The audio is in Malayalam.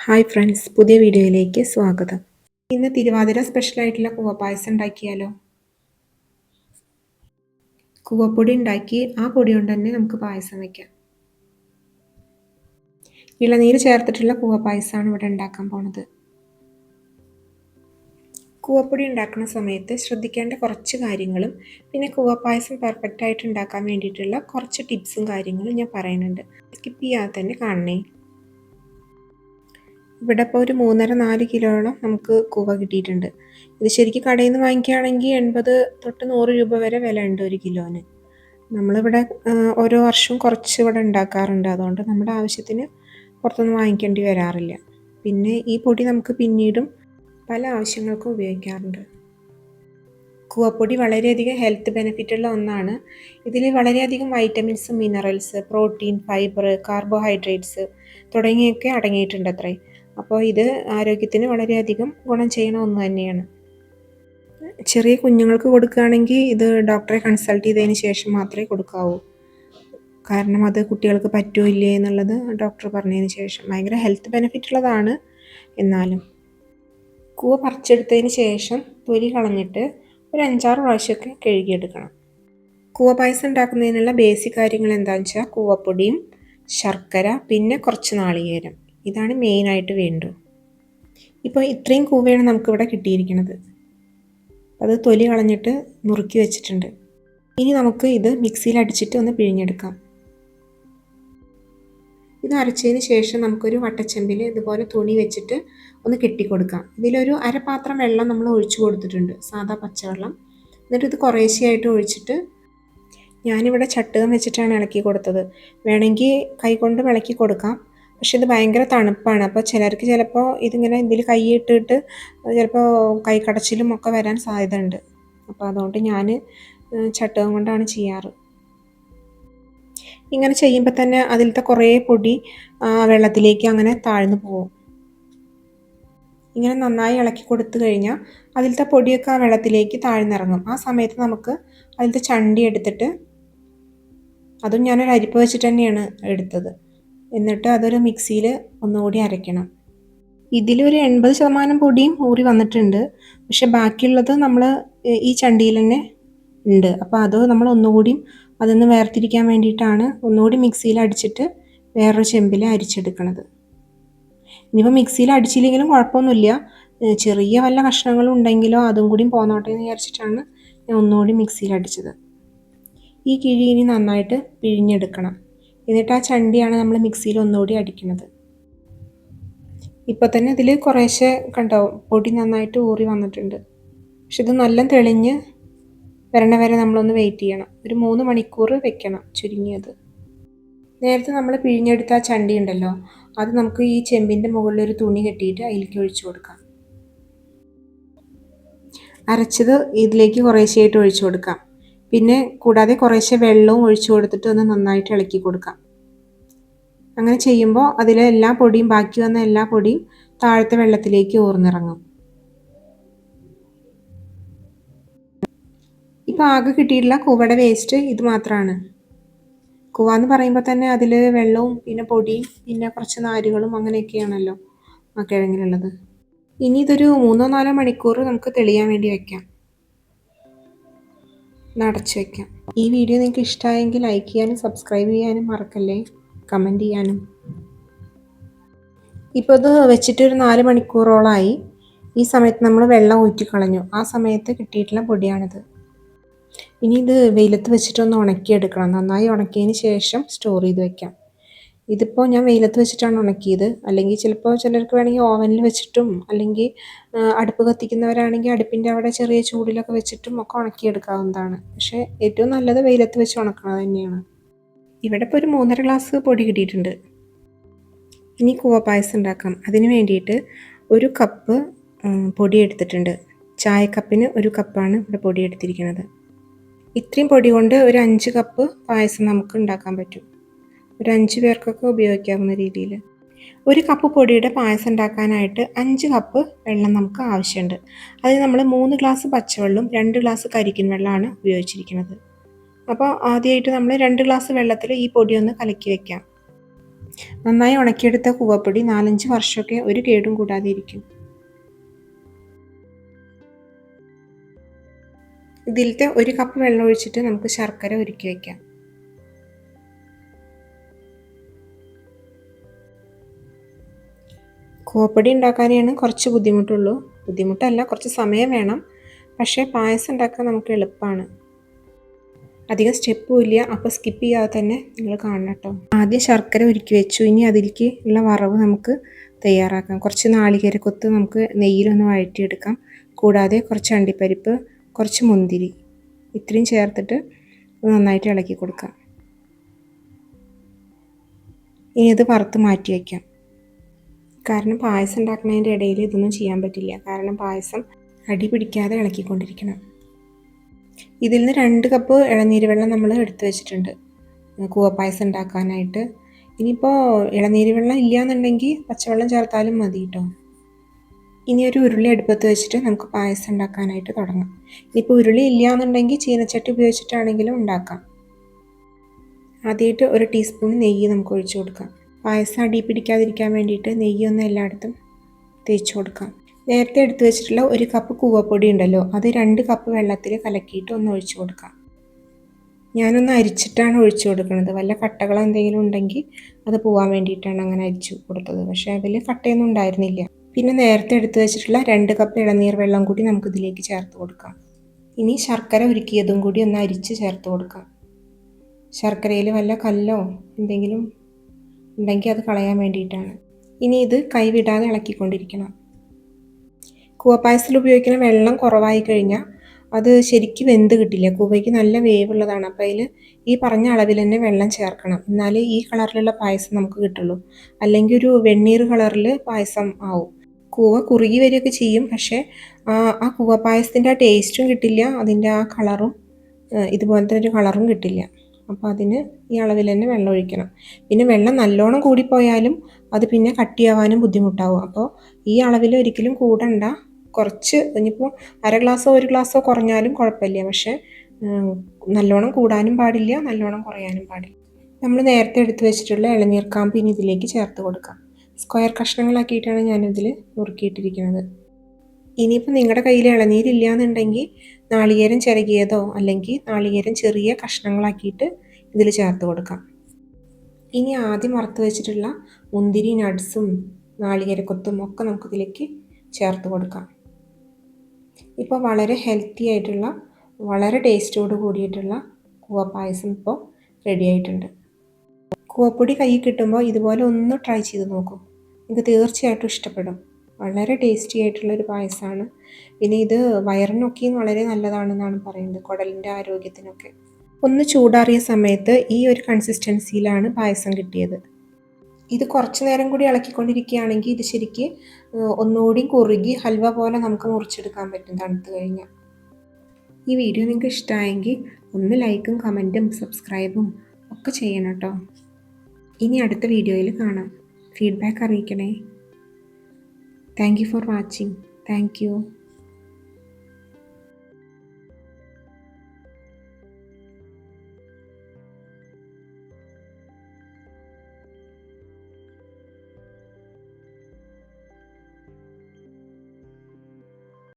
ഹായ് ഫ്രണ്ട്സ്, പുതിയ വീഡിയോയിലേക്ക് സ്വാഗതം. ഇന്ന് തിരുവാതിര സ്പെഷ്യലായിട്ടുള്ള കൂവപ്പായസം ഉണ്ടാക്കിയാലോ? കൂവപ്പൊടി ഉണ്ടാക്കി ആ പൊടി കൊണ്ട് തന്നെ നമുക്ക് പായസം വയ്ക്കാം. ഇളനീര് ചേർത്തിട്ടുള്ള കൂവപ്പായസമാണ് ഇവിടെ ഉണ്ടാക്കാൻ പോണത്. കൂവപ്പൊടി ഉണ്ടാക്കുന്ന സമയത്ത് ശ്രദ്ധിക്കേണ്ട കുറച്ച് കാര്യങ്ങളും പിന്നെ കൂവപ്പായസം പെർഫെക്റ്റ് ആയിട്ട് ഉണ്ടാക്കാൻ വേണ്ടിയിട്ടുള്ള കുറച്ച് ടിപ്സും കാര്യങ്ങളും ഞാൻ പറയുന്നുണ്ട്. സ്കിപ്പ് ചെയ്യാതെ തന്നെ കാണണേ. ഇവിടെ ഇപ്പോൾ ഒരു 3.5-4 കിലോയോളം നമുക്ക് കൂവ കിട്ടിയിട്ടുണ്ട്. ഇത് ശരിക്കും കടയിൽ നിന്ന് വാങ്ങിക്കുകയാണെങ്കിൽ 80 തൊട്ട് 100 രൂപ വരെ വില ഉണ്ട് ഒരു കിലോന്. നമ്മളിവിടെ ഓരോ വർഷവും കുറച്ച് ഇവിടെ ഉണ്ടാക്കാറുണ്ട്. അതുകൊണ്ട് നമ്മുടെ ആവശ്യത്തിന് പുറത്തുനിന്ന് വാങ്ങിക്കേണ്ടി വരാറില്ല. പിന്നെ ഈ പൊടി നമുക്ക് പിന്നീടും പല ആവശ്യങ്ങൾക്കും ഉപയോഗിക്കാറുണ്ട്. കൂവപ്പൊടി വളരെയധികം ഹെൽത്ത് ബെനിഫിറ്റുള്ള ഒന്നാണ്. ഇതിൽ വളരെയധികം vitamins, minerals, protein, fibre, carbohydrates തുടങ്ങിയൊക്കെ അടങ്ങിയിട്ടുണ്ട് അത്രേ. അപ്പോൾ ഇത് ആരോഗ്യത്തിന് വളരെയധികം ഗുണം ചെയ്യുന്ന ഒന്ന് തന്നെയാണ്. ചെറിയ കുഞ്ഞുങ്ങൾക്ക് കൊടുക്കുകയാണെങ്കിൽ ഇത് ഡോക്ടറെ കൺസൾട്ട് ചെയ്തതിന് ശേഷം മാത്രമേ കൊടുക്കാവൂ. കാരണം അത് കുട്ടികൾക്ക് പറ്റുമോ ഇല്ലേ എന്നുള്ളത് ഡോക്ടർ പറഞ്ഞതിന് ശേഷം. ഭയങ്കര ഹെൽത്ത് ബെനിഫിറ്റ് ഉള്ളതാണ്. എന്നാലും കൂവ പറിച്ചെടുത്തതിന് ശേഷം തൊലി കളഞ്ഞിട്ട് ഒരു 5-6 പ്രാവശ്യമൊക്കെ കഴുകിയെടുക്കണം. കൂവ പായസം ഉണ്ടാക്കുന്നതിനുള്ള ബേസിക് കാര്യങ്ങൾ എന്താണെന്ന് വെച്ചാൽ കൂവപ്പൊടിയും ശർക്കര പിന്നെ കുറച്ച് നാളികേരം. ഇതാണ് മെയിനായിട്ട് വേണ്ടത്. ഇപ്പോൾ ഇത്രയും കൂവയാണ് നമുക്കിവിടെ കിട്ടിയിരിക്കുന്നത്. അത് തൊലി കളഞ്ഞിട്ട് നുറുക്കി വെച്ചിട്ടുണ്ട്. ഇനി നമുക്ക് ഇത് മിക്സിയിൽ അടിച്ചിട്ട് ഒന്ന് പിഴിഞ്ഞെടുക്കാം. ഇത് അരച്ചതിന് ശേഷം നമുക്കൊരു വട്ടച്ചെമ്പിൽ ഇതുപോലെ തുണി വെച്ചിട്ട് ഒന്ന് കെട്ടിക്കൊടുക്കാം. ഇതിലൊരു അരപാത്രം വെള്ളം നമ്മൾ ഒഴിച്ചു കൊടുത്തിട്ടുണ്ട്, സാധാ പച്ചവെള്ളം. എന്നിട്ട് ഇത് കുറേശ്ശെയായിട്ട് ഒഴിച്ചിട്ട്, ഞാനിവിടെ ചട്ടുകം വെച്ചിട്ടാണ് ഇളക്കി കൊടുത്തത്. വേണമെങ്കിൽ കൈകൊണ്ട് ഇളക്കി കൊടുക്കാം. പക്ഷെ ഇത് ഭയങ്കര തണുപ്പാണ്. അപ്പോൾ ചിലർക്ക് ചിലപ്പോൾ ഇതിങ്ങനെ ഇതിൽ കൈയിട്ടിട്ട് ചിലപ്പോൾ കൈ കടച്ചിലും ഒക്കെ വരാൻ സാധ്യത ഉണ്ട്. അപ്പോൾ അതുകൊണ്ട് ഞാൻ ചട്ടുകം കൊണ്ടാണ് ചെയ്യാറ്. ഇങ്ങനെ ചെയ്യുമ്പോൾ തന്നെ അതിലത്തെ കുറേ പൊടി വെള്ളത്തിലേക്ക് അങ്ങനെ താഴ്ന്നു പോകും. ഇങ്ങനെ നന്നായി ഇളക്കി കൊടുത്തു കഴിഞ്ഞാൽ അതിലത്തെ പൊടിയൊക്കെ ആ വെള്ളത്തിലേക്ക് താഴ്ന്നിറങ്ങും. ആ സമയത്ത് നമുക്ക് അതിലത്തെ ചണ്ടി എടുത്തിട്ട്, അതും ഞാനൊരു അരിപ്പ വെച്ചിട്ട് തന്നെയാണ് എടുത്തത്, എന്നിട്ട് അതൊരു മിക്സിയിൽ ഒന്നുകൂടി അരയ്ക്കണം. ഇതിലൊരു 80% പൊടിയും ഊറി വന്നിട്ടുണ്ട്. പക്ഷെ ബാക്കിയുള്ളത് നമ്മൾ ഈ ചണ്ടിയിൽ തന്നെ ഉണ്ട്. അപ്പോൾ അത് നമ്മൾ ഒന്നുകൂടിയും അതൊന്ന് വേർതിരിക്കാൻ വേണ്ടിയിട്ടാണ് ഒന്നുകൂടി മിക്സിയിൽ അടിച്ചിട്ട് വേറൊരു ചെമ്പിൽ അരിച്ചെടുക്കണത്. ഇനിയിപ്പോൾ മിക്സിയിൽ അടിച്ചില്ലെങ്കിലും കുഴപ്പമൊന്നുമില്ല. ചെറിയ വല്ല കഷ്ണങ്ങളും ഉണ്ടെങ്കിലോ അതും കൂടി പോന്നോട്ടെ എന്ന് വിചാരിച്ചിട്ടാണ് ഞാൻ ഒന്നുകൂടി മിക്സിയിൽ അടിച്ചത്. ഈ കിഴി ഇനി നന്നായിട്ട് പിഴിഞ്ഞെടുക്കണം. എന്നിട്ട് ആ ചണ്ടിയാണ് നമ്മൾ മിക്സിയിൽ ഒന്നുകൂടി അടിക്കുന്നത്. ഇപ്പോൾ തന്നെ ഇതിൽ കുറേശ്ശെ കണ്ടോ പൊടി നന്നായിട്ട് ഊറി വന്നിട്ടുണ്ട്. പക്ഷെ ഇത് നല്ല തെളിഞ്ഞ് വരണ വരെ നമ്മളൊന്ന് വെയിറ്റ് ചെയ്യണം. ഒരു 3 മണിക്കൂർ വെക്കണം ചുരുങ്ങിയത്. നേരത്തെ നമ്മൾ പിഴിഞ്ഞെടുത്ത ആ ചണ്ടി ഉണ്ടല്ലോ, അത് നമുക്ക് ഈ ചെമ്പിൻ്റെ മുകളിൽ ഒരു തുണി കെട്ടിയിട്ട് അതിലേക്ക് ഒഴിച്ചു കൊടുക്കാം. അരച്ചത് ഇതിലേക്ക് കുറേശ്ശെയായിട്ട് ഒഴിച്ചു കൊടുക്കാം. പിന്നെ കൂടാതെ കുറേശ്ശെ വെള്ളവും ഒഴിച്ചു കൊടുത്തിട്ട് ഒന്ന് നന്നായിട്ട് ഇളക്കി കൊടുക്കാം. അങ്ങനെ ചെയ്യുമ്പോൾ അതിലെ എല്ലാ പൊടിയും, ബാക്കി വന്ന എല്ലാ പൊടിയും താഴത്തെ വെള്ളത്തിലേക്ക് ഊർന്നിറങ്ങും. ഇപ്പോൾ ആകെ കിട്ടിയിട്ടുള്ള കൂവയുടെ വേസ്റ്റ് ഇത് മാത്രമാണ്. കൂവ എന്ന് പറയുമ്പോൾ തന്നെ അതിൽ വെള്ളവും പിന്നെ പൊടിയും പിന്നെ കുറച്ച് നാരുകളും അങ്ങനെയൊക്കെയാണല്ലോ ആ കിഴങ്ങിലുള്ളത്. ഇനി ഇതൊരു 3-4 മണിക്കൂർ നമുക്ക് തെളിയാൻ വേണ്ടി വെക്കാം, അടച്ച് വെക്കാം. ഈ വീഡിയോ നിങ്ങൾക്ക് ഇഷ്ടമായെങ്കിൽ ലൈക്ക് ചെയ്യാനും സബ്സ്ക്രൈബ് ചെയ്യാനും മറക്കല്ലേ, കമൻറ്റ് ചെയ്യാനും. ഇപ്പോൾ ഇത് വെച്ചിട്ട് ഒരു 4 മണിക്കൂറോളമായി. ഈ സമയത്ത് നമ്മൾ വെള്ളം ഊറ്റിക്കളഞ്ഞു. ആ സമയത്ത് കിട്ടിയിട്ടുള്ള പൊടിയാണിത്. ഇനി ഇത് വെയിലത്ത് വെച്ചിട്ടൊന്ന് ഉണക്കിയെടുക്കണം. നന്നായി ഉണക്കിയതിന് ശേഷം സ്റ്റോർ ചെയ്ത് വെക്കാം. ഇതിപ്പോൾ ഞാൻ വെയിലത്ത് വെച്ചിട്ടാണ് ഉണക്കിയത്. അല്ലെങ്കിൽ ചിലപ്പോൾ ചിലർക്ക് വേണമെങ്കിൽ ഓവനിൽ വെച്ചിട്ടും, അല്ലെങ്കിൽ അടുപ്പ് കത്തിക്കുന്നവരാണെങ്കിൽ അടുപ്പിൻ്റെ അവിടെ ചെറിയ ചൂടിലൊക്കെ വെച്ചിട്ടും ഒക്കെ ഉണക്കിയെടുക്കാവുന്നതാണ്. പക്ഷേ ഏറ്റവും നല്ലത് വെയിലത്ത് വെച്ച് ഉണക്കുന്നത് തന്നെയാണ്. ഇവിടെ ഇപ്പോൾ ഒരു 3.5 ഗ്ലാസ് പൊടി കിട്ടിയിട്ടുണ്ട്. ഇനി കൂവ പായസം ഉണ്ടാക്കാം. അതിന് വേണ്ടിയിട്ട് 1 കപ്പ് പൊടി എടുത്തിട്ടുണ്ട്. ചായക്കപ്പിന് 1 കപ്പാണ് ഇവിടെ പൊടി എടുത്തിരിക്കുന്നത്. ഇത്രയും പൊടി കൊണ്ട് ഒരു 5 കപ്പ് പായസം നമുക്ക് ഉണ്ടാക്കാൻ പറ്റും. ഒരു 5 പേർക്കൊക്കെ ഉപയോഗിക്കാവുന്ന രീതിയിൽ. 1 കപ്പ് പൊടിയുടെ പായസം ഉണ്ടാക്കാനായിട്ട് 5 കപ്പ് വെള്ളം നമുക്ക് ആവശ്യമുണ്ട്. അതിന് നമ്മൾ 3 ഗ്ലാസ് പച്ചവെള്ളം 2 ഗ്ലാസ് കരിക്കിൻ വെള്ളമാണ് ഉപയോഗിച്ചിരിക്കുന്നത്. അപ്പോൾ ആദ്യമായിട്ട് നമ്മൾ 2 ഗ്ലാസ് വെള്ളത്തിൽ ഈ പൊടി ഒന്ന് കലക്കി വെക്കാം. നന്നായി ഉണക്കിയെടുത്ത കൂവപ്പൊടി 4-5 വർഷമൊക്കെ ഒരു കേടും കൂടാതെ ഇരിക്കും. ഇതിലത്തെ 1 കപ്പ് വെള്ളം ഒഴിച്ചിട്ട് നമുക്ക് ശർക്കര ഉരുക്കി വയ്ക്കാം. കൂവപ്പൊടി ഉണ്ടാക്കാനാണ് കുറച്ച് ബുദ്ധിമുട്ടുള്ളൂ. ബുദ്ധിമുട്ടല്ല, കുറച്ച് സമയം വേണം. പക്ഷേ പായസം ഉണ്ടാക്കാൻ നമുക്ക് എളുപ്പമാണ്. അധികം സ്റ്റെപ്പും ഇല്ല. അപ്പോൾ സ്കിപ്പ് ചെയ്യാതെ തന്നെ നിങ്ങൾ കാണണം കേട്ടോ. ആദ്യം ശർക്കര ഉരുക്കി വെച്ചു. ഇനി അതിലേക്ക് ഉള്ള വറവ് നമുക്ക് തയ്യാറാക്കാം. കുറച്ച് നാളികേരക്കൊത്ത് നമുക്ക് നെയ്യിലൊന്ന് വഴറ്റിയെടുക്കാം. കൂടാതെ കുറച്ച് അണ്ടിപ്പരിപ്പ്, കുറച്ച് മുന്തിരി, ഇത്രയും ചേർത്തിട്ട് നന്നായിട്ട് ഇളക്കി കൊടുക്കാം. ഇനി ഇത് വറുത്ത് മാറ്റി വയ്ക്കാം. കാരണം പായസം ഉണ്ടാക്കുന്നതിൻ്റെ ഇടയിൽ ഇതൊന്നും ചെയ്യാൻ പറ്റില്ല. കാരണം പായസം അടി പിടിക്കാതെ ഇളക്കിക്കൊണ്ടിരിക്കണം. ഇതിൽ നിന്ന് 2 കപ്പ് ഇളനീര് വെള്ളം നമ്മൾ എടുത്തു വെച്ചിട്ടുണ്ട് കൂവപ്പായസം ഉണ്ടാക്കാനായിട്ട്. ഇനിയിപ്പോൾ ഇളനീര് വെള്ളം ഇല്ലയെന്നുണ്ടെങ്കിൽ പച്ചവെള്ളം ചേർത്താലും മതി കേട്ടോ. ഇനി ഒരു ഉരുളി അടുപ്പത്ത് വെച്ചിട്ട് നമുക്ക് പായസം ഉണ്ടാക്കാനായിട്ട് തുടങ്ങാം. ഇനിയിപ്പോൾ ഉരുളി ഇല്ലയെന്നുണ്ടെങ്കിൽ ചീനച്ചട്ടി ഉപയോഗിച്ചിട്ടാണെങ്കിലും ഉണ്ടാക്കാം. ആദ്യമായിട്ട് 1 ടീസ്പൂൺ നെയ്യ് നമുക്ക് ഒഴിച്ചു കൊടുക്കാം. പായസം അടി പിടിക്കാതിരിക്കാൻ വേണ്ടിയിട്ട് നെയ്യൊന്ന് എല്ലായിടത്തും തേച്ച് കൊടുക്കാം. നേരത്തെ എടുത്തു വെച്ചിട്ടുള്ള 1 കപ്പ് കൂവപ്പൊടി ഉണ്ടല്ലോ, അത് 2 കപ്പ് വെള്ളത്തിൽ കലക്കിയിട്ട് ഒന്ന് ഒഴിച്ചു കൊടുക്കാം. ഞാനൊന്ന് അരിച്ചിട്ടാണ് ഒഴിച്ചു കൊടുക്കുന്നത്. വല്ല കട്ടകളോ എന്തെങ്കിലും ഉണ്ടെങ്കിൽ അത് പോകാൻ വേണ്ടിയിട്ടാണ് അങ്ങനെ അരിച്ചു കൊടുത്തത്. പക്ഷേ അതിൽ കട്ടയൊന്നും ഉണ്ടായിരുന്നില്ല. പിന്നെ നേരത്തെ എടുത്തു വെച്ചിട്ടുള്ള 2 കപ്പ് ഇളനീർ വെള്ളം കൂടി നമുക്കിതിലേക്ക് ചേർത്ത് കൊടുക്കാം. ഇനി ശർക്കര ഉരുക്കിയതും കൂടി ഒന്ന് അരിച്ച് ചേർത്ത് കൊടുക്കാം. ശർക്കരയിൽ വല്ല കല്ലോ എന്തെങ്കിലും ഉണ്ടെങ്കിൽ അത് കളയാൻ വേണ്ടിയിട്ടാണ്. ഇനി ഇത് കൈവിടാതെ ഇളക്കിക്കൊണ്ടിരിക്കണം. കൂവപ്പായസത്തിൽ ഉപയോഗിക്കുന്ന വെള്ളം കുറവായി കഴിഞ്ഞാൽ അത് ശരിക്കും വെന്ത് കിട്ടില്ല. കൂവയ്ക്ക് നല്ല വേവുള്ളതാണ്. അപ്പോൾ അതിൽ ഈ പറഞ്ഞ അളവിൽ തന്നെ വെള്ളം ചേർക്കണം. എന്നാലേ ഈ കളറിലുള്ള പായസം നമുക്ക് കിട്ടുള്ളൂ. അല്ലെങ്കിൽ ഒരു വെണ്ണീർ കളറിൽ പായസം ആവും. കൂവ കുറുകി വരികയൊക്കെ ചെയ്യും. പക്ഷേ ആ കൂവപ്പായസത്തിൻ്റെ ആ ടേസ്റ്റും കിട്ടില്ല. അതിൻ്റെ ആ കളറും ഇതുപോലത്തെ ഒരു കളറും കിട്ടില്ല. അപ്പോൾ അതിന് ഈ അളവിൽ തന്നെ വെള്ളം ഒഴിക്കണം. പിന്നെ വെള്ളം നല്ലോണം കൂടിപ്പോയാലും അത് പിന്നെ കട്ടിയാവാനും ബുദ്ധിമുട്ടാവും. അപ്പോൾ ഈ അളവിൽ ഒരിക്കലും കൂടണ്ട. കുറച്ച് ഇനിയിപ്പോൾ 1/2 ഗ്ലാസ്സോ 1 ഗ്ലാസ്സോ കുറഞ്ഞാലും കുഴപ്പമില്ല. പക്ഷേ നല്ലോണം കൂടാനും പാടില്ല, നല്ലോണം കുറയാനും പാടില്ല. നമ്മൾ നേരത്തെ എടുത്തു വെച്ചിട്ടുള്ള ഇളനീർ കാമ്പ് ഇനി ഇതിലേക്ക് ചേർത്ത് കൊടുക്കാം. സ്ക്വയർ കഷ്ണങ്ങളാക്കിയിട്ടാണ് ഞാനിതിൽ നുറുക്കിയിട്ടിരിക്കുന്നത്. ഇനിയിപ്പോൾ നിങ്ങളുടെ കയ്യിൽ ഇളനീരില്ല എന്നുണ്ടെങ്കിൽ നാളികേരം ചിരകിയതോ അല്ലെങ്കിൽ നാളികേരം ചെറിയ കഷ്ണങ്ങളാക്കിയിട്ട് ഇതിൽ ചേർത്ത് കൊടുക്കാം. ഇനി ആദ്യം വറുത്ത് വെച്ചിട്ടുള്ള മുന്തിരി, നട്ട്സും നാളികേരക്കൊത്തും ഒക്കെ നമുക്കിതിലേക്ക് ചേർത്ത് കൊടുക്കാം. ഇപ്പോൾ വളരെ ഹെൽത്തി ആയിട്ടുള്ള, വളരെ ടേസ്റ്റോട് കൂടിയിട്ടുള്ള കൂവപ്പായസം ഇപ്പോൾ റെഡി ആയിട്ടുണ്ട്. കൂവപ്പൊടി കയ്യിൽ കിട്ടുമ്പോൾ ഇതുപോലെ ഒന്ന് ട്രൈ ചെയ്ത് നോക്കൂ. നിങ്ങൾക്ക് തീർച്ചയായിട്ടും ഇഷ്ടപ്പെടും. വളരെ ടേസ്റ്റി ആയിട്ടുള്ളൊരു പായസമാണ്. പിന്നെ ഇത് വയറിനൊക്കെയും വളരെ നല്ലതാണെന്നാണ് പറയുന്നത്, കുടലിൻ്റെ ആരോഗ്യത്തിനൊക്കെ. ഒന്ന് ചൂടാറിയ സമയത്ത് ഈ ഒരു കൺസിസ്റ്റൻസിയിലാണ് പായസം കിട്ടിയത്. ഇത് കുറച്ച് നേരം കൂടി ഇളക്കിക്കൊണ്ടിരിക്കുകയാണെങ്കിൽ ഇത് ശരിക്ക് ഒന്നുകൂടി കുറുകി ഹൽവ പോലെ നമുക്ക് മുറിച്ചെടുക്കാൻ പറ്റും തണുത്ത് കഴിഞ്ഞാൽ. ഈ വീഡിയോ നിങ്ങൾക്ക് ഇഷ്ടമായെങ്കിൽ ഒന്ന് ലൈക്കും കമൻറ്റും സബ്സ്ക്രൈബും ഒക്കെ ചെയ്യണം കേട്ടോ. ഇനി അടുത്ത വീഡിയോയിൽ കാണാം. ഫീഡ്ബാക്ക് അറിയിക്കണേ. Thank you for watching. Thank U.